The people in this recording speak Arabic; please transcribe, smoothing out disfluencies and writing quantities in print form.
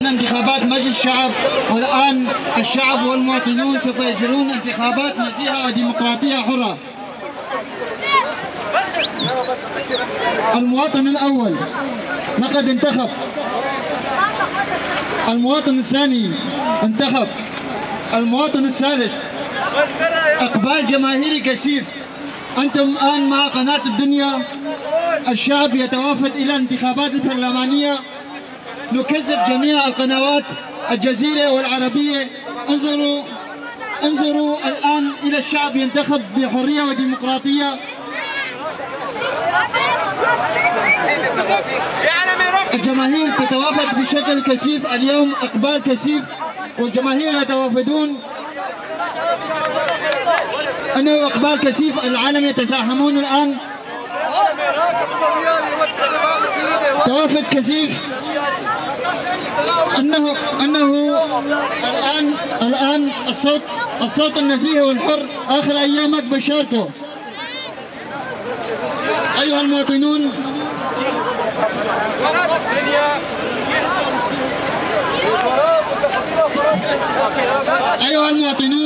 انتخابات مجلس الشعب، والآن الشعب والمواطنون سوف يجرون انتخابات نزيهة وديمقراطية حرة. المواطن الأول لقد انتخب، المواطن الثاني انتخب، المواطن الثالث. إقبال جماهيري كثيف. أنتم الآن مع قناة الدنيا. الشعب يتوافد إلى الانتخابات البرلمانية. نكذب جميع القنوات الجزيرة والعربية. انظروا الآن إلى الشعب ينتخب بحرية وديمقراطية. الجماهير تتوافد بشكل كثيف اليوم، إقبال كثيف، والجماهير يتوافدون. انه اقبال كثيف، العالم يتزاحمون الان. توافد كثيف. انه الان الصوت النزيه والحر. اخر ايامك بشاركه ايها المواطنون. ايها المواطنون